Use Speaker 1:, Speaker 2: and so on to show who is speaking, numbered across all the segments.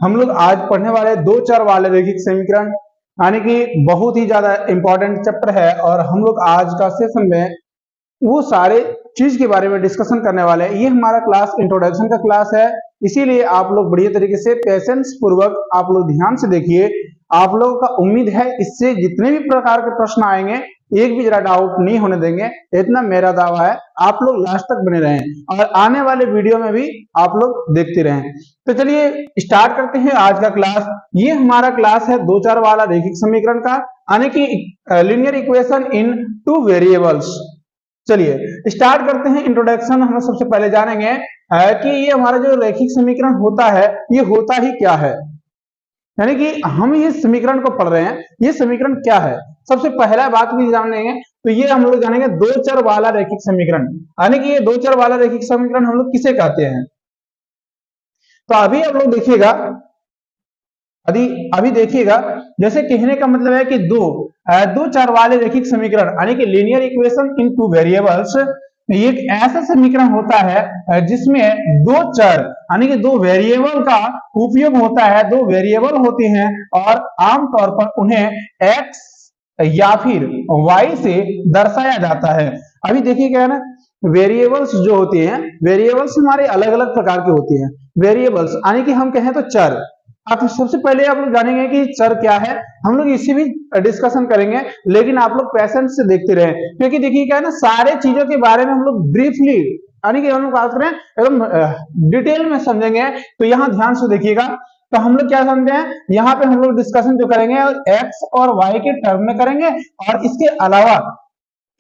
Speaker 1: हम लोग आज पढ़ने वाले दो चर वाले रैखिक समीकरण, यानी कि बहुत ही ज्यादा इंपॉर्टेंट चैप्टर है और हम लोग आज का सेशन में वो सारे चीज के बारे में डिस्कशन करने वाले हैं। ये हमारा क्लास इंट्रोडक्शन का क्लास है, इसीलिए आप लोग बढ़िया तरीके से पेशेंस पूर्वक आप लोग ध्यान से देखिए। आप लोगों का उम्मीद है इससे जितने भी प्रकार के प्रश्न आएंगे एक भी जरा डाउट नहीं होने देंगे, इतना मेरा दावा है। आप लोग लास्ट तक बने रहें और आने वाले वीडियो में भी आप लोग देखते रहें। तो चलिए स्टार्ट करते हैं आज का क्लास। ये हमारा क्लास है दो चार वाला रैखिक समीकरण का, यानी कि linear equation in two variables. चलिए स्टार्ट करते हैं। इंट्रोडक्शन हम सबसे पहले जानेंगे कि ये हमारा जो रैखिक समीकरण होता है ये होता ही क्या है, यानी कि हम ये समीकरण को पढ़ रहे हैं, ये समीकरण क्या है। सबसे पहला बात भी जानेंगे तो ये हम लोग जानेंगे दो चर वाला रैखिक समीकरण, यानी कि ये दो चर वाला रैखिक समीकरण हम लोग किसे कहते हैं। तो अभी आप लोग देखिएगा, अभी देखिएगा, जैसे कहने का मतलब है कि दो चर वाले रैखिक समीकरण यानी कि linear equation in two variables, ये एक ऐसा समीकरण होता है जिसमें दो चर यानी कि दो वेरिएबल का उपयोग होता है। दो वेरिएबल होते हैं और आमतौर पर उन्हें x या फिर y से दर्शाया जाता है। अभी देखिए क्या है ना, वेरिएबल्स जो होते हैं, वेरिएबल्स हमारे अलग अलग प्रकार के होते हैं। वेरिएबल्स यानी कि हम कहें तो चर। आप सबसे पहले आप लोग जानेंगे कि चर क्या है, हम लोग इसी भी डिस्कशन करेंगे, लेकिन आप लोग पेशेंस से देखते रहे, क्योंकि देखिए क्या है ना, सारे चीजों के बारे में हम लोग ब्रीफली यानी कि हम लोग बात करें एकदम डिटेल में समझेंगे। तो यहाँ ध्यान से देखिएगा। तो हम लोग क्या समझते हैं, यहाँ पे हम लोग डिस्कशन जो करेंगे एक्स और वाई के टर्म में करेंगे, और इसके अलावा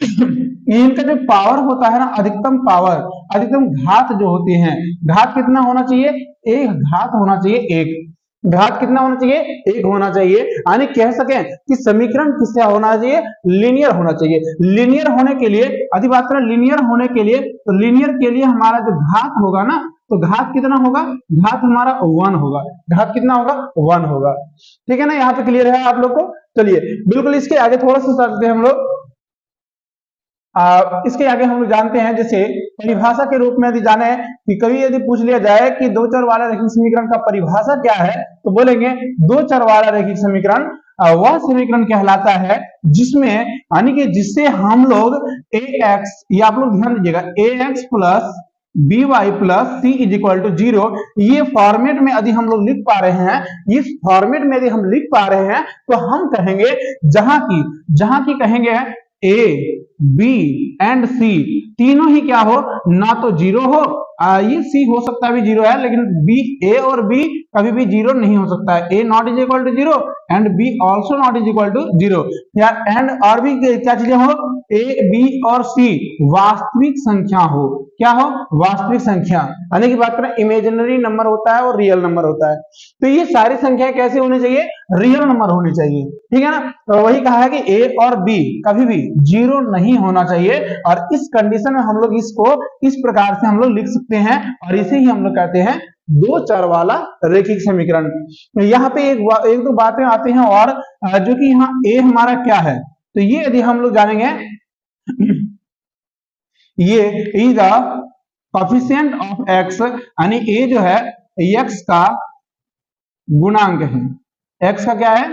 Speaker 1: इनका जो पावर होता है ना, अधिकतम पावर, अधिकतम घात जो होती है, घात कितना होना चाहिए, एक घात होना चाहिए, एक घात कितना होना चाहिए, एक होना चाहिए। यानी कह सकें कि समीकरण किससे होना चाहिए, लीनियर होना चाहिए। लीनियर होने के लिए अधिक बात करें, लीनियर होने के लिए तो लीनियर के लिए हमारा जो घात होगा ना, तो घात कितना होगा, घात हमारा 1 होगा। घात कितना होगा, 1 होगा। ठीक है ना, यहाँ पे क्लियर है आप लोग को। चलिए बिल्कुल इसके आगे थोड़ा सा चलते हैं हम लोग। इसके आगे हम लोग जानते हैं, जैसे परिभाषा के रूप में यदि जाने कि कभी यदि पूछ लिया जाए कि दो चर वाला रैखिक समीकरण का परिभाषा क्या है, तो बोलेंगे दो चर वाला रैखिक समीकरण वह समीकरण कहलाता है जिसमें यानी कि जिससे हम लोग ax, ये आप लोग ध्यान दीजिएगा, ax plus by plus c is equal to 0, ये फॉर्मेट में यदि हम लोग लिख पा रहे हैं, इस फॉर्मेट में यदि हम लिख पा रहे हैं, तो हम कहेंगे जहां की कहेंगे a b एंड c तीनों ही क्या हो, ना तो जीरो हो, ये c हो सकता है भी जीरो है, लेकिन b, a और b कभी भी जीरो नहीं हो सकता है। a not is equal to zero and b also not is equal to zero, या एंड और भी क्या चीजें हो, a b और c वास्तविक संख्या हो। क्या हो, वास्तविक संख्या, यानी कि बात करें इमेजिनरी नंबर होता है और रियल नंबर होता है। तो ये सारी संख्याएं कैसे होनी चाहिए, रियल नंबर होनी चाहिए। ठीक है ना, तो वही कहा है कि a और b कभी भी जीरो नहीं होना चाहिए, और इस कंडीशन में हम लोग इसको इस प्रकार से हम लोग लिख सकते हैं, और इसे ही हम लोग कहते हैं दो चर वाला रैखिक समीकरण। यहाँ पे एक दो बातें आती हैं और जो कि यहाँ a हमारा क्या है, तो ये यदि हम लोग जानेंगे, ये is the coefficient of x, यानी a जो है x का गुणांक है। x का क्या है,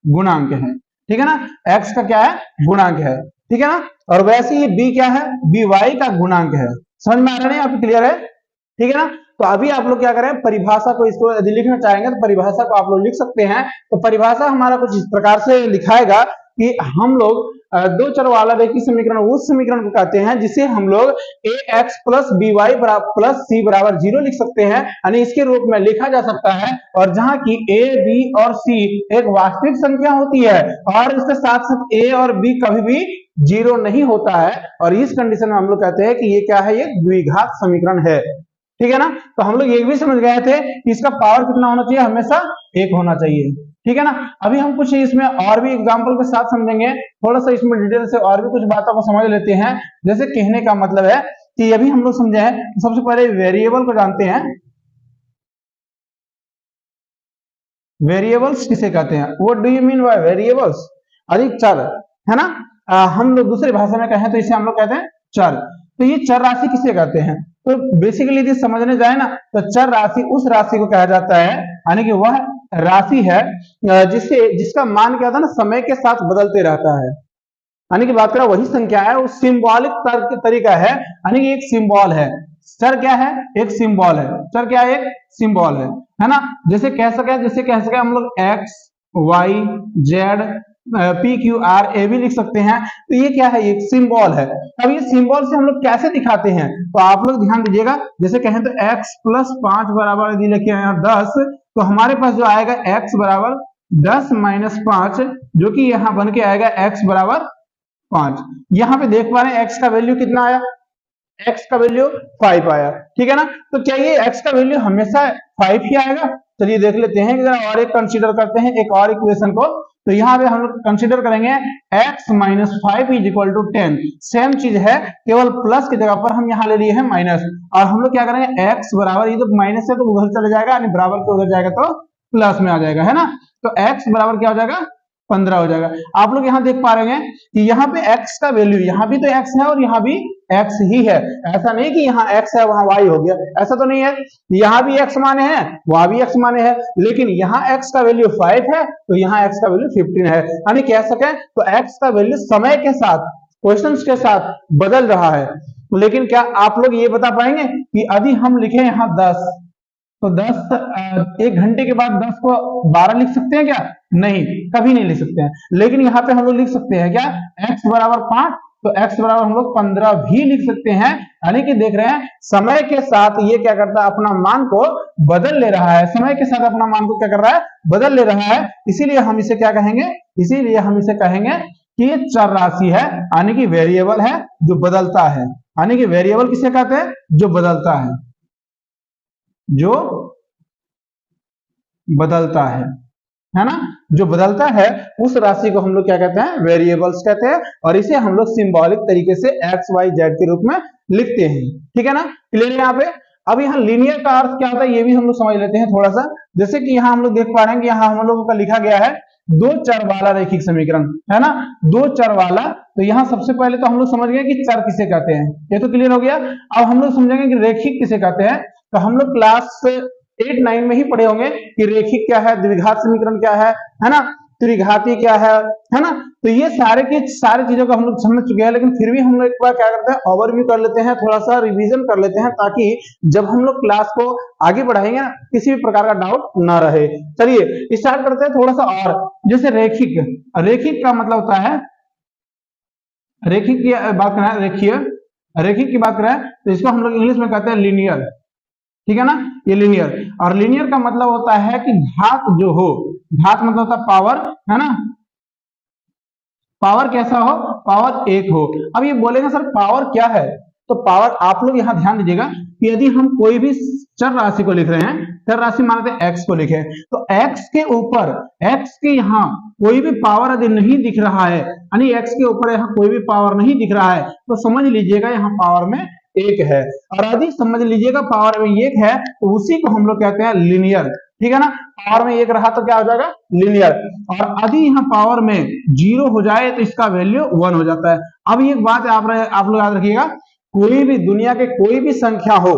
Speaker 1: गुणांक है। ठीक है ना, x का क्या है, गुणांक है। ठीक है ना, और वैसे ही b क्या है, by का गुणांक है। समझ में आ रहा है, आपको क्लियर है। ठीक है ना, तो अभी आप लोग क्या करें, परिभाषा को इसको यदि लिखना चाहेंगे तो परिभाषा को आप लोग लिख सकते हैं। तो परिभाषा हमारा कुछ इस प्रकार से लिखाएगा कि हम लोग दो चर वाला रैखिक समीकरण उस समीकरण को कहते हैं जिसे हम लोग ax plus by plus c बराबर 0 लिख सकते हैं, यानी इसके रूप में लिखा जा सकता है। और जहां की a, b और c एक वास्तविक संख्या होती है, और इसके साथ साथ a और b कभी भी जीरो नहीं होता है, और इस कंडीशन में हम लोग कहते हैं कि ये क्या है, ये द्विघात समीकरण है। ठीक है ना, तो हम लोग ये भी समझ गए थे कि इसका पावर कितना होना चाहिए, हमेशा एक होना चाहिए। ठीक है ना, अभी हम कुछ इसमें और भी एग्जांपल के साथ समझेंगे, थोड़ा सा इसमें डिटेल से और भी कुछ बातों को समझ लेते हैं। जैसे कहने का मतलब है कि अभी हम लोग समझे हैं, सबसे पहले वेरिएबल को जानते हैं। वेरिएबल्स किसे कहते हैं, what do you mean by variables, अधिक चर, है ना। हम लोग दूसरी भाषा में कहें तो इसे हम लोग कहते हैं चर। तो ये चर राशि किसे कहते हैं, तो बेसिकली यदि समझने जाए ना तो चर राशि उस राशि को कहा जाता है, यानी कि वह राशि है जिसका मान क्या होता है ना समय के साथ बदलते रहता है, यानी कि बात करें वही संख्या है, उस सिंबॉलिक तरीका है, यानी कि एक सिंबल है। चर क्या है? एक सिंबल है। चर क्या है? एक सिंबल है ना। जैसे कह सके हम लोग X Y Z P Q R A भी लिख सकते हैं। तो ये क्या है? एक सिंबल है। अब ये सिंबल से हम लोग कैसे दिखाते हैं तो आप लोग ध्यान दीजिएगा। जैसे कहें तो x + 5 बराबर यदि लिखे हैं 10, तो हमारे पास जो आएगा x बराबर 10 - 5, जो कि यहाँ बन के आएगा x बराबर 5। यहाँ पे देख पा रहे हैं x का वैल्यू कितना आया? x का वैल्यू 5 आया, ठीक है ना। तो क्या ये x का वैल्यू हमेशा 5 ही आएगा? चलिए देख लेते हैं, और एक कंसीडर करते हैं, एक और इक्वेशन को। तो यहाँ पे हम लोग कंसीडर करेंगे x - 5 = 10। सेम चीज है, केवल प्लस की जगह पर हम यहाँ ले लिए हैं माइनस, और हम लोग क्या करेंगे x बराबर, ये तो माइनस है तो उधर चला जाएगा, यानी बराबर के उधर जाएगा तो प्लस में आ जाएगा, है ना। तो x बराबर क्या हो जाएगा? 15 हो जाएगा। आप लोग यहाँ देख पा रहे हैं कि यहाँ पे x का वैल्यू, यहाँ भी तो x है और यहाँ भी x ही है। ऐसा नहीं कि यहाँ x है वहां y हो गया, ऐसा तो नहीं है। यहाँ भी x माने हैं, वहां भी x माने हैं, लेकिन यहाँ x का वैल्यू 5 है तो यहाँ x का वैल्यू 15 है। यानी कह सके तो x का वैल्यू समय के साथ, क्वेश्चंस के साथ बदल रहा है। लेकिन क्या आप लोग ये बता पाएंगे कि यदि हम लिखे यहाँ 10, तो 10 एक घंटे के बाद 10 को 12 लिख सकते हैं क्या? नहीं, कभी नहीं लिख सकते हैं। लेकिन यहाँ पे हम लोग लिख सकते हैं क्या? x बराबर 5, तो x बराबर हम लोग 15 भी लिख सकते हैं। यानी कि देख रहे हैं समय के साथ ये क्या करता है? अपना मान को बदल ले रहा है। समय के साथ अपना मान को क्या कर रहा है? बदल ले रहा है। इसीलिए हम इसे क्या कहेंगे? इसीलिए हम इसे कहेंगे कि ये चर राशि है, यानी कि वेरिएबल है जो बदलता है। यानी कि वेरिएबल किसे कहते हैं? जो बदलता है, जो बदलता है ना। जो बदलता है उस राशि को हम लोग क्या कहते हैं? वेरिएबल्स कहते हैं, और इसे हम लोग सिंबॉलिक तरीके से x y z के रूप में लिखते हैं, ठीक है ना। क्लियर है यहाँ पे। अब यहाँ लीनियर का अर्थ क्या होता है ये भी हम लोग समझ लेते हैं थोड़ा सा। जैसे कि यहाँ हम लोग देख पा रहे हैं कि यहाँ हम लोगों का लिखा गया है दो चर वाला रैखिक समीकरण, है ना। दो चर वाला, तो यहाँ सबसे पहले तो हम लोग समझ गए कि चर किसे कहते हैं, ये तो क्लियर हो गया। अब हम लोग समझेंगे कि रैखिक किसे कहते हैं। तो हम लोग क्लास 8-9 में ही पढ़े होंगे कि रैखिक क्या है, द्विघात समीकरण क्या है ना, त्रिघाती क्या है ना। तो ये सारे की सारी चीजों को हम लोग समझ चुके हैं, लेकिन फिर भी हम लोग एक बार क्या करते हैं, ओवरव्यू कर लेते हैं, थोड़ा सा रिवीजन कर लेते हैं, ताकि जब हम लोग क्लास को आगे बढ़ाएंगे ना किसी भी प्रकार का डाउट ना रहे। चलिए स्टार्ट करते हैं थोड़ा सा। और जैसे रैखिक, रैखिक का मतलब होता है, रैखिक की बात करें, रैखिक की बात करें तो इसको हम लोग इंग्लिश में कहते हैं लीनियर, ठीक है ना। ये लीनियर, और लीनियर का मतलब होता है कि घात जो हो, घात मतलब होता है पावर, है ना। पावर कैसा हो? पावर 1 हो। अब ये बोलेगा सर पावर क्या है, तो पावर आप लोग यहाँ ध्यान दीजिएगा कि यदि हम कोई भी चर राशि को लिख रहे हैं, चर राशि मानते हैं x को लिखे, तो x के ऊपर, x के यहाँ कोई भी पावर यदि नहीं दिख रहा है, यानी x के ऊपर यहाँ कोई भी पावर नहीं दिख रहा है, तो समझ लीजिएगा यहाँ पावर में 1 है। और यदि समझ लीजिएगा पावर में 1 है तो उसी को हम लोग कहते हैं लीनियर, ठीक है ना। पावर में 1 रहा तो क्या हो जाएगा? लीनियर। और यदि यहाँ पावर में 0 हो जाए तो इसका वैल्यू 1 हो जाता है। अब एक बात आप लोग याद रखिएगा, कोई भी दुनिया के कोई भी संख्या हो,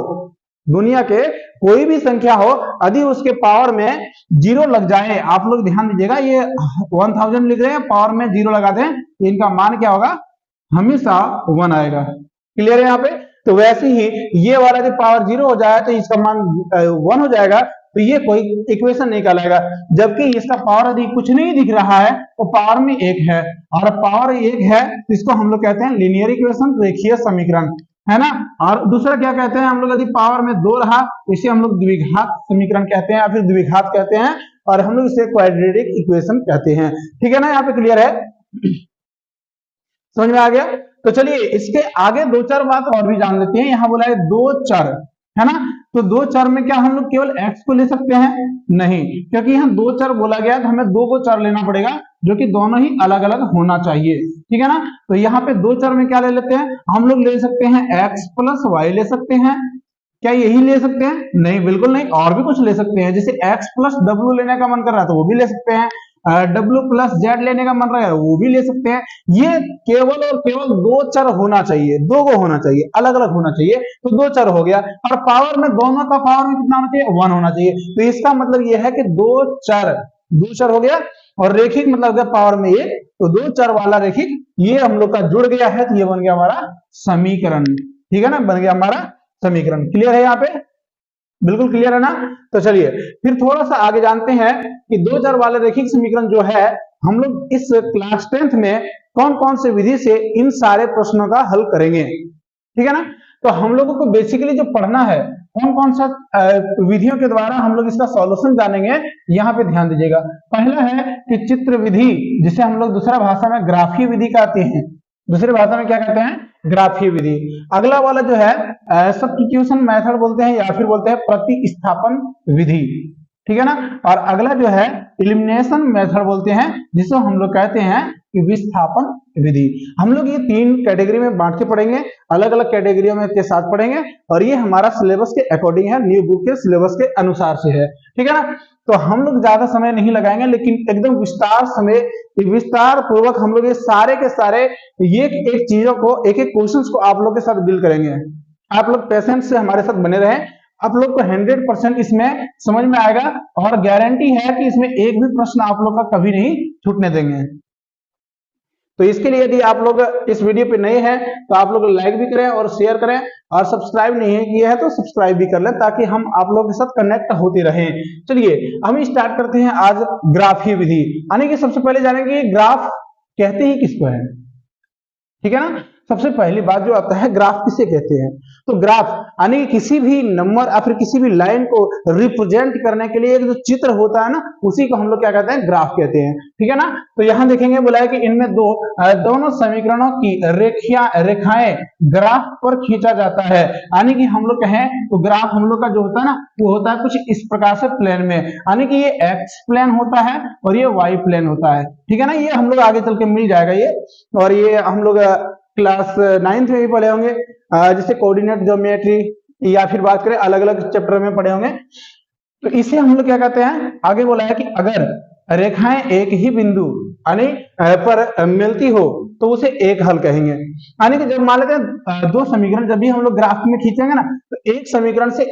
Speaker 1: दुनिया के कोई भी संख्या हो, यदि उसके पावर में 0 लग जाए, आप लोग ध्यान दीजिएगा, ये 1000 लिख रहे हैं, पावर में 0 लगा दें, इनका मान क्या होगा? हमेशा 1 आएगा। क्लियर है यहाँ पे। तो वैसे ही ये वाला जो पावर 0 हो जाए तो इसका मान 1 हो जाएगा, तो ये कोई इक्वेशन नहीं कहलाएगा। जबकि इसका पावर यदि कुछ नहीं दिख रहा है तो पावर में 1 है, और पावर 1 है तो इसको हम लोग कहते हैं लीनियर इक्वेशन, रेखीय समीकरण, है ना। और दूसरा क्या कहते हैं हम लोग, यदि पावर में 2 रहा तो इसे हम लोग द्विघात समीकरण कहते हैं, या फिर द्विघात कहते हैं, और हम लोग इसे क्वाड्रेटिक इक्वेशन कहते हैं, ठीक है ना। यहाँ पे क्लियर है, समझ में आ गया। तो चलिए इसके आगे दो चार बात और भी जान लेते हैं। यहाँ बोला है दो चर, है ना। तो दो चर में क्या हम लोग केवल x को ले सकते हैं? नहीं, क्योंकि यहाँ दो चर बोला गया तो हमें 2 को चर लेना पड़ेगा, जो कि दोनों ही अलग अलग होना चाहिए, ठीक है ना। तो यहाँ पे दो चर में क्या ले लेते हैं हम लोग? ले सकते हैं x + y ले सकते हैं। क्या यही ले सकते हैं? नहीं, बिल्कुल नहीं, और भी कुछ ले सकते हैं। जैसे x + w लेने का मन कर रहा है तो वो भी ले सकते हैं। W प्लस जेड लेने का मन रहा है वो भी ले सकते हैं। ये केवल और केवल दो चर होना चाहिए, दो को होना चाहिए, अलग अलग होना चाहिए, तो दो चर हो गया। और पावर में दोनों का पावर में कितना होना चाहिए, 1 होना चाहिए। तो इसका मतलब ये है कि दो चर हो गया, और रेखिक मतलब पावर में एक, तो दो चर वाला रेखिक ये हम लोग का जुड़ गया है, तो ये बन गया हमारा समीकरण। ठीक है ना, बन गया हमारा समीकरण। क्लियर है यहाँ पे, बिल्कुल क्लियर है ना। तो चलिए फिर थोड़ा सा आगे जानते हैं कि दो चर वाले रेखिक समीकरण जो है हम लोग इस क्लास 10th में कौन कौन से विधि से इन सारे प्रश्नों का हल करेंगे। ठीक है ना, तो हम लोगों को बेसिकली जो पढ़ना है कौन कौन सा विधियों के द्वारा हम लोग इसका सॉल्यूशन जानेंगे, यहाँ पे ध्यान दीजिएगा। पहला है कि चित्र विधि, जिसे हम लोग दूसरा भाषा में ग्राफीय विधि कहते हैं, दूसरी भाषा में क्या कहते हैं, ग्राफीय विधि। अगला वाला जो है सब्स्टिट्यूशन मेथड बोलते हैं, या फिर बोलते हैं प्रतिस्थापन विधि। ठीक है ना, और अगला जो है एलिमिनेशन मेथड बोलते हैं, जिसे हम लोग कहते हैं कि विस्थापन विधि। हम लोग ये तीन कैटेगरी में बांट के पढ़ेंगे, अलग अलग कैटेगरियों में के साथ पढ़ेंगे, और ये हमारा सिलेबस के अकॉर्डिंग है, न्यू बुक के सिलेबस के अनुसार से है। ठीक है ना, तो हम लोग ज्यादा समय नहीं लगाएंगे, लेकिन एकदम विस्तार पूर्वक हम लोग ये सारे के सारे एक चीजों को, एक एक क्वेश्चंस को आप लोग के साथ डील करेंगे। आप लोग पेशेंस से हमारे साथ बने रहें, आप लोग को 100% इसमें समझ में आएगा, और गारंटी है कि इसमें एक भी प्रश्न आप लोग का कभी नहीं छूटने देंगे। तो इसके लिए यदि आप लोग इस वीडियो पे नए हैं तो आप लोग लाइक भी करें और शेयर करें, और सब्सक्राइब नहीं किया है तो सब्सक्राइब भी कर लें, ताकि हम आप लोगों के साथ कनेक्ट होते रहें। चलिए हम स्टार्ट करते हैं आज ग्राफीय विधि। यानी कि सबसे पहले जानेंगे ग्राफ कहते ही किसको है। ठीक है ना, सबसे पहली बात जो आता है ग्राफ किसे कहते हैं। तो ग्राफ यानी किसी भी नंबर या फिर किसी भी लाइन को रिप्रेजेंट करने के लिए एक जो चित्र होता है ना, उसी को हम लोग क्या कहते हैं, ग्राफ कहते हैं। ठीक है ना, तो यहां देखेंगे बोला है कि इनमें दोनों समीकरणों की रेखाएं ग्राफ पर खींचा जाता है। यानी कि हम लोग कहें तो ग्राफ हम लोग का जो होता है ना, वो होता है कुछ इस प्रकार से प्लेन में, यानी कि ये एक्स प्लेन होता है और ये वाई प्लेन होता है। ठीक है ना, ये हम लोग आगे चल के मिल जाएगा ये, और ये हम लोग क्लास 9th में भी पढ़े होंगे, जैसे कोऑर्डिनेट ज्योमेट्री, या फिर बात करें अलग अलग चैप्टर में पढ़े होंगे। तो इसे हम लोग क्या कहते हैं, आगे बोला है कि अगर रेखाएं एक ही बिंदु यानी पर मिलती हो तो उसे एक हल कहेंगे। यानी कि जब मान लेते हैं दो समीकरण जब भी हम लोग ग्राफ में खींचेंगे ना, तो एक समीकरण से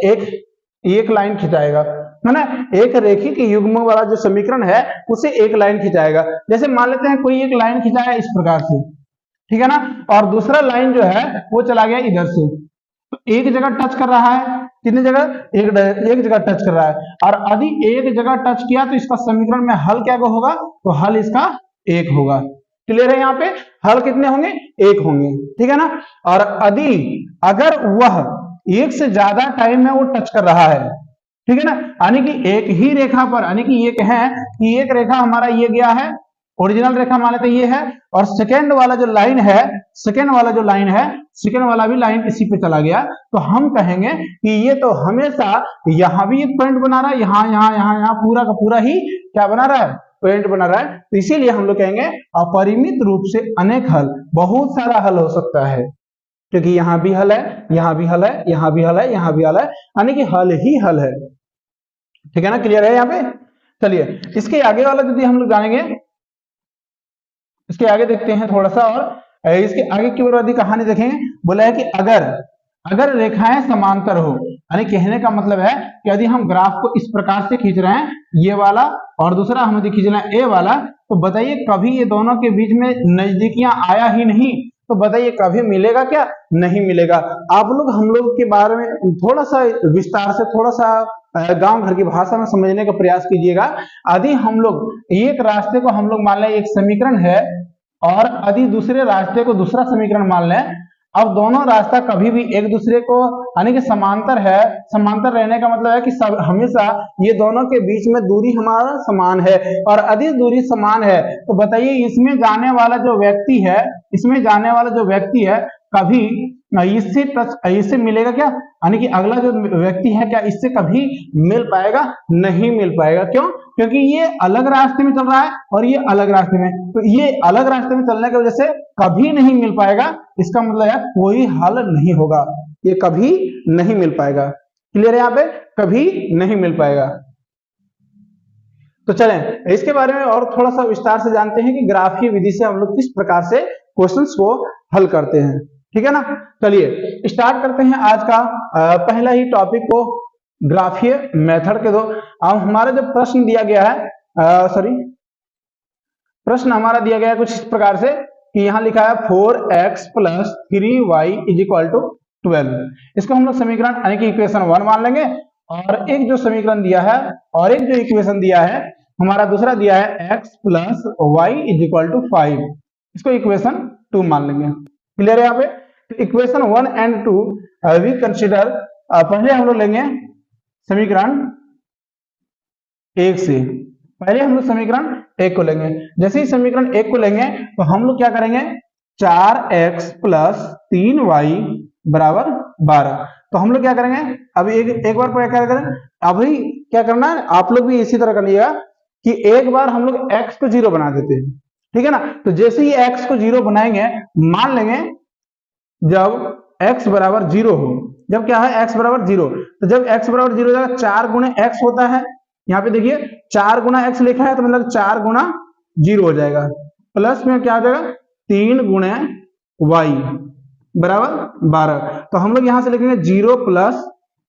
Speaker 1: एक लाइन खिंचाएगा, है ना, एक रेखिक युग्म वाला जो समीकरण है उसे एक लाइन खिंचाएगा। जैसे मान लेते हैं कोई एक लाइन खिंचाया इस प्रकार से, ठीक है ना, और दूसरा लाइन जो है वो चला गया इधर से, तो एक जगह टच कर रहा है, कितनी जगह, एक जगह टच कर रहा है। और यदि एक जगह टच किया तो इसका समीकरण में हल क्या होगा, तो हल इसका एक होगा। क्लियर है, यहाँ पे हल कितने होंगे, एक होंगे। ठीक है ना, और यदि अगर वह एक से ज्यादा टाइम में वो टच कर रहा है, ठीक है ना, यानी कि एक ही रेखा पर, यानी कि ये कहें कि एक रेखा हमारा ये गया है, ओरिजिनल रेखा मान लेते ये है, और सेकेंड वाला जो लाइन है, सेकेंड वाला भी लाइन इसी पे चला गया, तो हम कहेंगे कि ये तो हमेशा यहां भी एक पॉइंट बना रहा है, यहाँ पूरा का पूरा ही क्या बना रहा है, पॉइंट बना रहा है। तो इसीलिए हम लोग कहेंगे अपरिमित रूप से अनेक हल, बहुत सारा हल हो सकता है, क्योंकि यहाँ भी हल है, यहाँ भी हल है, यहाँ भी हल है, यहाँ भी हल है, यानी कि हल ही हल है। ठीक है ना, क्लियर है यहाँ पे। चलिए इसके आगे वाला यदि हम लोग जानेंगे, इसके आगे देखते हैं थोड़ा सा, और इसके आगे की ओर यदि कहानी देखेंगे, बोला है कि अगर रेखाएं समांतर हो, यानी कहने का मतलब है कि यदि हम ग्राफ को इस प्रकार से खींच रहे हैं, ये वाला और दूसरा हम यदि खींच रहे हैं ए वाला, तो बताइए कभी ये दोनों के बीच में नजदीकियां आया ही नहीं, तो बताइए कभी मिलेगा क्या, नहीं मिलेगा। आप लोग हम लोग के बारे में थोड़ा सा विस्तार से, थोड़ा सा गांव घर की भाषा में समझने का प्रयास कीजिएगा। यदि हम लोग एक रास्ते को हम लोग मान लें एक समीकरण है, और यदि दूसरे रास्ते को दूसरा समीकरण मान लें, अब दोनों रास्ता कभी भी एक दूसरे को यानी कि समांतर है, समांतर रहने का मतलब है कि हमेशा ये दोनों के बीच में दूरी हमारा समान है, और यदि दूरी समान है तो बताइए इसमें जाने वाला जो व्यक्ति है कभी इससे मिलेगा क्या, यानी कि अगला जो व्यक्ति है क्या इससे कभी मिल पाएगा, नहीं मिल पाएगा। क्यों, क्योंकि ये अलग रास्ते में चल रहा है और ये अलग रास्ते में, तो ये अलग रास्ते में चलने की वजह से कभी नहीं मिल पाएगा। इसका मतलब है कोई हल नहीं होगा, ये कभी नहीं मिल पाएगा। क्लियर है, यहाँ पे कभी नहीं मिल पाएगा। तो चलें इसके बारे में और थोड़ा सा विस्तार से जानते हैं कि ग्राफीय विधि से हम लोग किस प्रकार से क्वेश्चंस को हल करते हैं। ठीक है ना, चलिए स्टार्ट करते हैं आज का पहला ही टॉपिक को, ग्राफीय मेथड के दो। अब हमारा जो प्रश्न दिया गया है, प्रश्न हमारा दिया गया है कुछ इस प्रकार से कि यहाँ लिखा है 4x + 3y = 12। इसको हम लोग समीकरण यानी कि इक्वेशन 1 मान लेंगे, और एक जो समीकरण दिया है और एक जो इक्वेशन दिया है हमारा दूसरा दिया है x + y = 5, इसको इक्वेशन 2 मान लेंगे। क्लियर है यहाँ पे? तो इक्वेशन 1 एंड 2 वी कंसिडर, पहले हम लोग लेंगे समीकरण 1 से, पहले हम लोग समीकरण 1 को लेंगे। जैसे ही समीकरण 1 को लेंगे तो हम लोग क्या करेंगे, 4x + 3y = 12। तो हम लोग क्या करेंगे, अभी एक बार क्या करें, अभी क्या करना है आप लोग भी इसी तरह करिएगा कि एक बार हम लोग x को 0 बना देते हैं। ठीक है ना, तो जैसे ही x को 0 बनाएंगे, मान लेंगे जब x = 0 हो, जब क्या है x = 0, तो जब x = 0 हो जाएगा 4 × x होता है। यहाँ पे देखिए 4 × x लिखा है तो मतलब 4 × 0 हो जाएगा, प्लस में क्या हो जाएगा 3 × y = 12। तो हम लोग यहाँ से लिखेंगे 0 +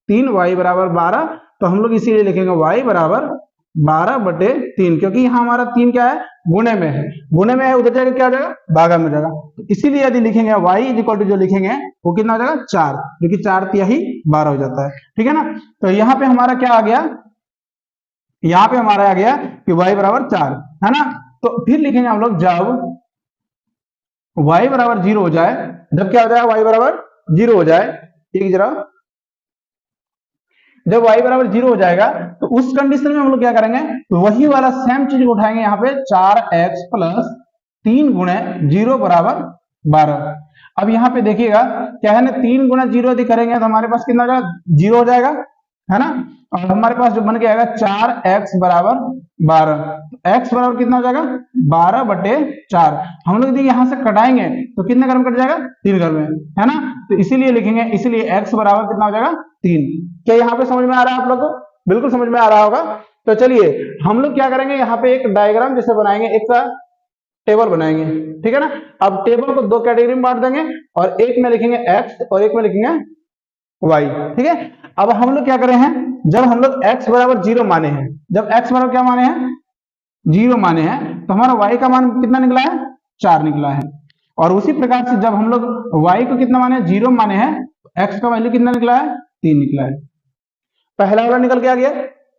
Speaker 1: 3y = 12। तो हम लोग इसीलिए लिखेंगे y = 12/3, क्योंकि यहाँ हमारा 3 क्या है, गुणे में है, गुणे में है, उधर जाएगा क्या हो जाएगा, भागा में जाएगा। तो इसीलिए यदि लिखेंगे y = जो लिखेंगे वो कितना हो जाएगा 4, क्योंकि 4 तिहाई 12 हो जाता है। ठीक है ना, तो यहाँ पे हमारा क्या आ गया, यहाँ पे हमारा आ गया कि y = 4 है ना। तो फिर लिखेंगे हम लोग जब y = 0 हो जाए, जब क्या हो जाएगा y = 0 हो जाए, ठीक जरा, जब y = 0 हो जाएगा तो उस कंडीशन में हम लोग क्या करेंगे, तो वही वाला सेम चीज उठाएंगे यहाँ पे 4x + 3 × 0 = 12। अब यहाँ पे देखिएगा क्या है ना, 3 × 0 यदि करेंगे तो हमारे पास कितना हो जाएगा, 0 हो जाएगा, है ना। और हमारे पास जो बन के आएगा 4x = 12, x बराबर कितना हो जाएगा 12/4। हम लोग यदि यहाँ से कटाएंगे तो कितने घर में कट जाएगा, 3 घर में, है ना। तो इसीलिए लिखेंगे, इसीलिए x बराबर कितना हो जाएगा 3। क्या यहाँ पे समझ में आ रहा है आप लोग को? बिल्कुल समझ में आ रहा होगा। तो चलिए हम लोग क्या करेंगे, यहाँ पे एक डायग्राम जैसे बनाएंगे, एक का टेबल बनाएंगे। ठीक है ना, अब टेबल को 2 कैटेगरी में बांट देंगे, और एक में लिखेंगे x और एक में लिखेंगे y। ठीक है, अब हम लोग क्या कर रहे हैं, जब हम लोग x = 0 माने हैं, जब x = क्या माने हैं, 0 माने हैं, तो हमारा y का मान कितना निकला है, 4 निकला है। और उसी प्रकार से जब हम लोग y को कितना माने, 0 माने हैं, तो x का वैल्यू कितना निकला है, 3 निकला है। पहला वाला निकल के आ गया,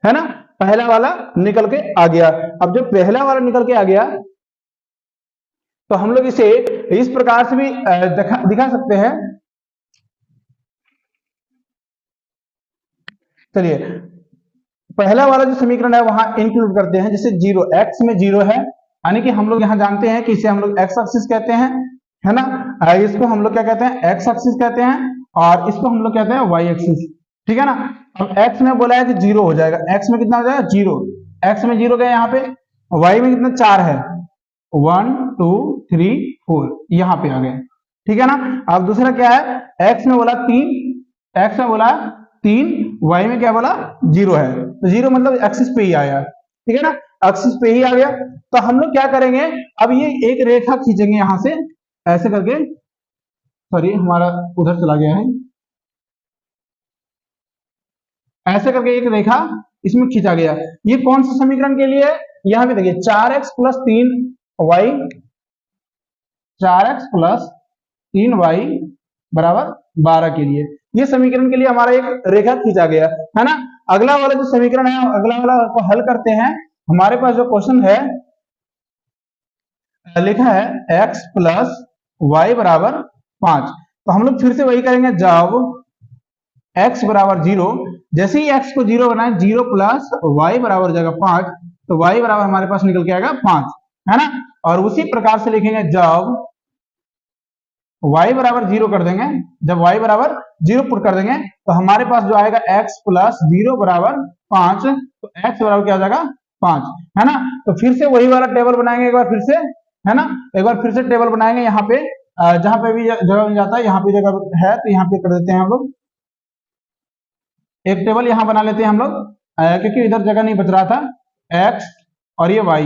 Speaker 1: है ना, पहला वाला निकल के आ गया। अब जब पहला वाला निकल के आ गया तो हम लोग इसे इस प्रकार से भी दिखा सकते हैं। चलिए पहला वाला जो समीकरण है वहां इंक्लूड करते हैं, जैसे 0, x में 0 है, यानी कि हम लोग यहां जानते हैं कि इसे हम लोग x एक्सिस कहते हैं, है ना, इसको हम लोग क्या कहते हैं, x एक्सिस कहते हैं, और इसको हम लोग कहते हैं y एक्सिस। ठीक है ना, अब x में बोला है कि 0 हो जाएगा, x में कितना हो जाएगा 0, x में 0 गया यहाँ पे, y में कितना 4 है, 1 2 3 4 यहाँ पे आ गए। ठीक है ना, अब दूसरा क्या है, x में बोला 3, x में बोला 3, y में क्या बोला 0 है, तो 0 मतलब एक्सिस पे ही आया। ठीक है ना, एक्सिस पे ही आ गया। तो हम लोग क्या करेंगे, अब ये एक रेखा खींचेंगे यहां से ऐसे करके, सॉरी हमारा उधर चला गया है, ऐसे करके एक रेखा इसमें खींचा गया। ये कौन सा समीकरण के लिए, यहां पे देखिए 4x + 3y, 4x + 3y = 12 के लिए, ये समीकरण के लिए हमारा एक रेखा खींचा गया, है ना। अगला वाला जो समीकरण है, अगला वाला को हल करते हैं। हमारे पास जो क्वेश्चन है लिखा है x + y = 5। तो हम लोग फिर से वही करेंगे, जब x = 0, जैसे ही x को 0 बनाए, 0 + y = हो जाएगा 5, तो y बराबर हमारे पास निकल के आएगा 5, है ना। और उसी प्रकार से लिखेंगे जब y = 0 कर देंगे, जब y = 0 पुट कर देंगे तो हमारे पास जो आएगा x + 0 = 5, तो x बराबर क्या हो जाएगा 5, है ना। तो फिर से वही वाला टेबल बनाएंगे एक बार फिर से, है ना, एक बार फिर से टेबल बनाएंगे। यहाँ पे जहां पे भी जगह मिल जाता है, यहाँ पे जगह है तो यहाँ पे कर देते हैं हम लोग, एक टेबल यहाँ बना लेते हैं हम लोग, क्योंकि इधर जगह नहीं बच रहा था। x और ये y।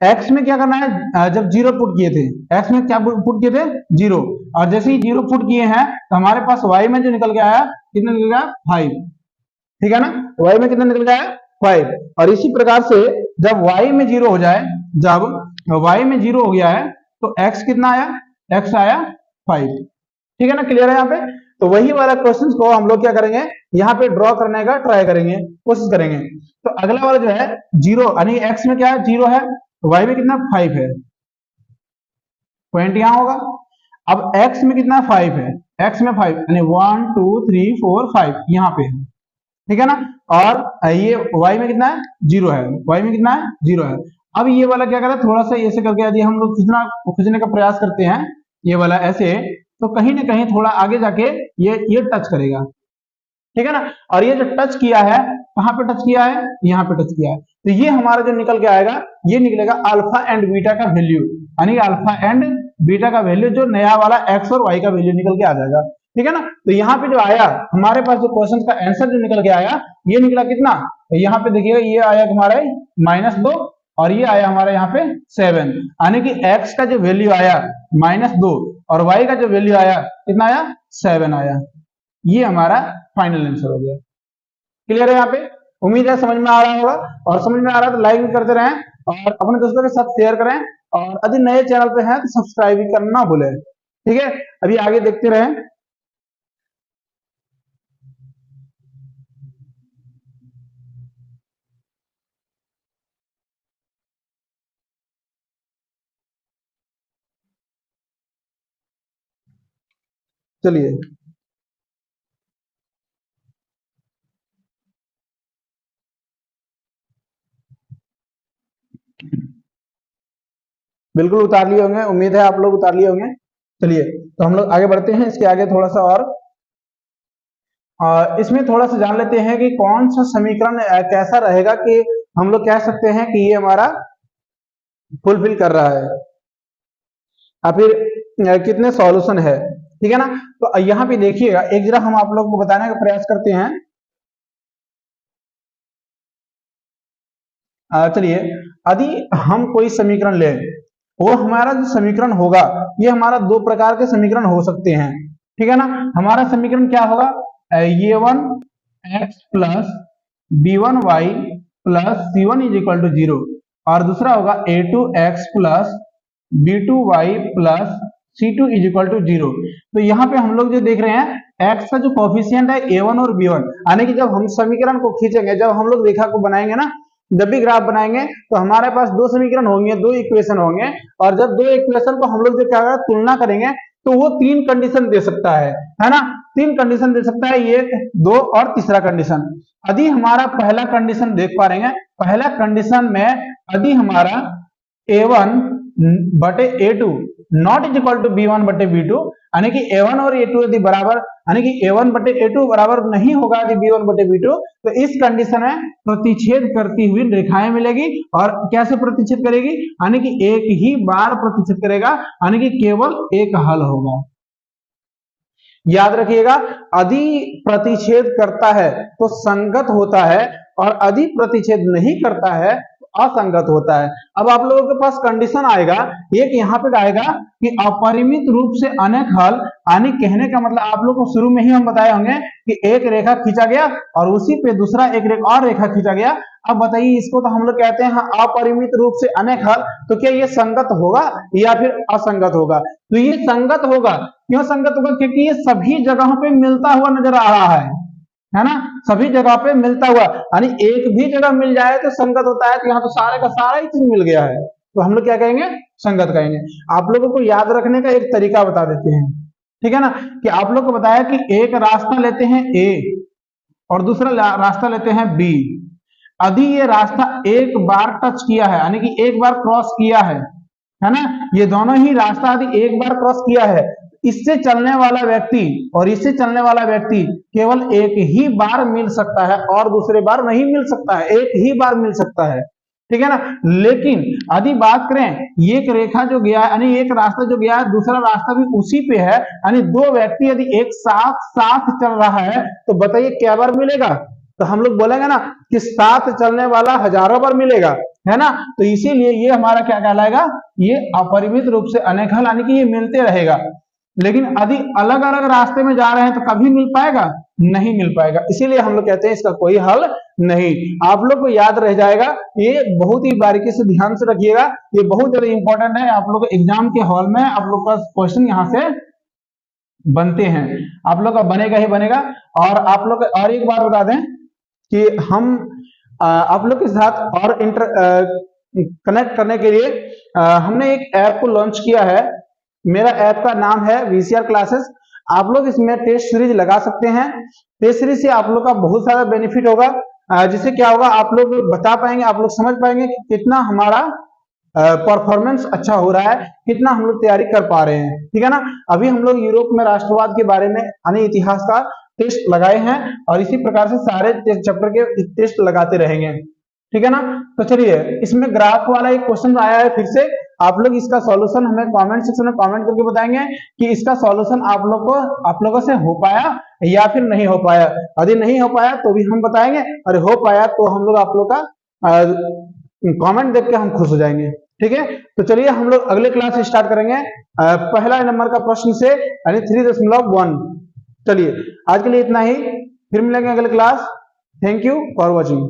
Speaker 1: x में क्या करना है, जब जीरो पुट किए थे, x में क्या पुट किए थे, जीरो, और जैसे ही जीरो पुट किए हैं तो हमारे पास y में जो निकल के आया कितना निकल गया, 5। ठीक है ना, y में कितना निकल गया, 5। और इसी प्रकार से जब y में जीरो हो जाए, जब y में जीरो हो गया है तो x कितना आया, x आया 5। ठीक है ना, क्लियर है यहाँ पे। तो वही वाला क्वेश्चन को हम लोग क्या करेंगे, यहाँ पे ड्रॉ करने का ट्राई करेंगे, कोशिश करेंगे। तो अगला वाला जो है जीरो, यानी x में क्या है, जीरो है, y में कितना 5 है, पॉइंट यहां होगा। अब x में कितना 5 है, x में 5 यानी 1 2 3 4 5 यहाँ पे है। ठीक है ना, और ये y में कितना है, जीरो है, y में कितना है, जीरो है। अब ये वाला क्या करता है, थोड़ा सा ऐसे करके यदि हम लोग खींचने का प्रयास करते हैं ये वाला ऐसे, तो कहीं ना कहीं थोड़ा आगे जाके ये टच करेगा। ठीक है ना, और ये जो टच किया है, कहां पे टच किया है, यहाँ पे टच किया है। तो ये हमारा जो निकल के आएगा, ये निकलेगा अल्फा एंड बीटा का वैल्यू, यानी अल्फा एंड बीटा का वैल्यू, जो नया वाला एक्स और वाई का वैल्यू निकल के आ जाएगा। ठीक है ना, तो यहाँ पे जो आया हमारे पास, जो क्वेश्चन का आंसर जो निकल के आया, ये निकला कितना, तो यहाँ पे देखिएगा ये आया हमारा -2, और ये आया हमारा यहाँ पे 7, यानी कि x का जो वैल्यू आया -2 और y का जो वैल्यू आया कितना आया, 7 आया। ये हमारा फाइनल आंसर हो गया। क्लियर है यहाँ पे, उम्मीद है समझ में आ रहा होगा, और समझ में आ रहा है तो लाइक भी करते रहें और अपने दोस्तों के साथ शेयर करें, और यदि नए चैनल पे हैं तो सब्सक्राइब भी करना ना भूलें। ठीक है, अभी आगे देखते रहें। चलिए, बिल्कुल उतार लिए होंगे, उम्मीद है आप लोग उतार लिए होंगे। चलिए, तो हम लोग आगे बढ़ते हैं, इसके आगे थोड़ा सा और इसमें थोड़ा सा जान लेते हैं कि कौन सा समीकरण कैसा रहेगा कि हम लोग कह सकते हैं कि ये हमारा फुलफिल कर रहा है, या फिर कितने सॉल्यूशन है। ठीक है ना, तो यहाँ पे देखिएगा, एक जरा हम आप लोग को बताने का प्रयास करते हैं। चलिए, यदि हम कोई समीकरण लें, वो हमारा जो समीकरण होगा, ये हमारा दो प्रकार के समीकरण हो सकते हैं। ठीक है ना, हमारा समीकरण क्या होगा, a1x plus b1y plus c1 is equal to 0, और दूसरा होगा a2x plus b2y plus c2 is equal to 0। तो यहाँ पे हम लोग जो देख रहे हैं, x का जो कोफिशिएंट है a1 और b1, यानी कि जब हम समीकरण को खींचेंगे, जब हम लोग रेखा को बनाएंगे ना, जब भी ग्राफ बनाएंगे तो हमारे पास दो समीकरण होंगे, दो इक्वेशन होंगे, और जब दो इक्वेशन को हम लोग जो क्या तुलना करेंगे, तो वो तीन कंडीशन दे सकता है ना, तीन कंडीशन दे सकता है, एक, दो और तीसरा कंडीशन। यदि हमारा पहला कंडीशन देख पा रहे हैं, पहला कंडीशन में यदि हमारा a1 बटे a2 not is equal to b1 बटे b2, यानी कि a1 और a2 यदि बराबर, यानी कि a1 बटे a2 बराबर नहीं होगा यदि b1 बटे b2, तो इस कंडीशन में प्रतिच्छेद करती हुई रेखाएं मिलेगी। और कैसे प्रतिच्छेद करेगी, यानी कि एक ही बार प्रतिच्छेद करेगा, यानी कि केवल एक हल होगा। याद रखिएगा, यदि प्रतिच्छेद करता है तो संगत होता है, और यदि प्रतिच्छेद नहीं करता है असंगत होता है। अब आप लोगों के पास कंडीशन आएगा, एक यहाँ पे आएगा कि अपरिमित रूप से अनेक हल, यानी कहने का मतलब आप लोग को शुरू में ही हम बताए होंगे कि एक रेखा खींचा गया और उसी पे दूसरा एक और रेखा खींचा गया। अब बताइए, इसको तो हम लोग कहते हैं अपरिमित रूप से अनेक हल, तो क्या ये संगत होगा या फिर असंगत होगा? तो ये संगत होगा। क्यों संगत होगा? क्योंकि ये सभी जगहों पे मिलता हुआ नजर आ रहा है ना, सभी जगह पे मिलता हुआ, यानी एक भी जगह मिल जाए तो संगत होता है। तो यहाँ तो सारे का सारा ही चीज मिल गया है, तो हम लोग क्या कहेंगे? संगत कहेंगे। आप लोगों को याद रखने का एक तरीका बता देते हैं, ठीक है ना, कि आप लोग को बताया कि एक रास्ता लेते हैं ए और दूसरा रास्ता लेते हैं बी। यदि ये रास्ता एक बार टच किया है, यानी कि एक बार क्रॉस किया है ना, ये दोनों ही रास्ता यदि एक बार क्रॉस किया है, इससे चलने वाला व्यक्ति और इससे चलने वाला व्यक्ति केवल एक ही बार मिल सकता है और दूसरे बार नहीं मिल सकता है, एक ही बार मिल सकता है, ठीक है ना। लेकिन यदि बात करें एक रेखा जो गया है, यानी एक रास्ता जो गया है, दूसरा रास्ता भी उसी पे है, यानी दो व्यक्ति यदि एक साथ चल रहा है, तो बताइए क्या बार मिलेगा? तो हम लोग बोलेंगे ना कि साथ चलने वाला हजारों बार मिलेगा, है ना। तो इसीलिए ये हमारा क्या कहलाएगा, ये अपरिमित रूप से अनेक हल, यानी कि ये मिलते रहेगा। लेकिन यदि अलग अलग रास्ते में जा रहे हैं तो कभी मिल पाएगा, नहीं मिल पाएगा। इसीलिए हम लोग कहते हैं इसका कोई हल नहीं। आप लोग को याद रह जाएगा, ये बहुत ही बारीकी से ध्यान से रखिएगा, ये बहुत ज्यादा इंपॉर्टेंट है। आप लोग एग्जाम के हॉल में आप लोग का क्वेश्चन यहाँ से बनते हैं, आप लोग का बनेगा ही बनेगा। और आप लोग और एक बात बता दें कि हम आप लोग के साथ और कनेक्ट करने के लिए हमने एक ऐप को लॉन्च किया है। मेरा ऐप का नाम है वीसीआर क्लासेस। आप लोग इसमें टेस्ट सीरीज लगा सकते हैं। टेस्ट सीरीज से आप लोग का बहुत सारा बेनिफिट होगा। जिससे क्या होगा, आप लोग बता पाएंगे, आप लोग समझ पाएंगे कि कितना हमारा परफॉर्मेंस अच्छा हो रहा है, कितना हम लोग तैयारी कर पा रहे हैं, ठीक है ना। अभी हम लोग यूरोप में राष्ट्रवाद के बारे में यानी इतिहास का टेस्ट लगाए हैं और इसी प्रकार से सारे चैप्टर के टेस्ट लगाते रहेंगे, ठीक है ना। तो चलिए, इसमें ग्राफ वाला एक क्वेश्चन आया है फिर से। आप लोग इसका सॉल्यूशन हमें कमेंट सेक्शन में कमेंट करके बताएंगे कि इसका सॉल्यूशन आप लोगों से हो पाया या फिर नहीं हो पाया। यदि नहीं हो पाया तो भी हम बताएंगे, और हो पाया तो हम लोग आप लोग का कमेंट देख के हम खुश हो जाएंगे, ठीक है। तो चलिए हम लोग अगले क्लास से स्टार्ट करेंगे पहला नंबर का प्रश्न से, यानी 3.1। चलिए आज के लिए इतना ही, फिर मिलेंगे अगले class. Thank you for watching.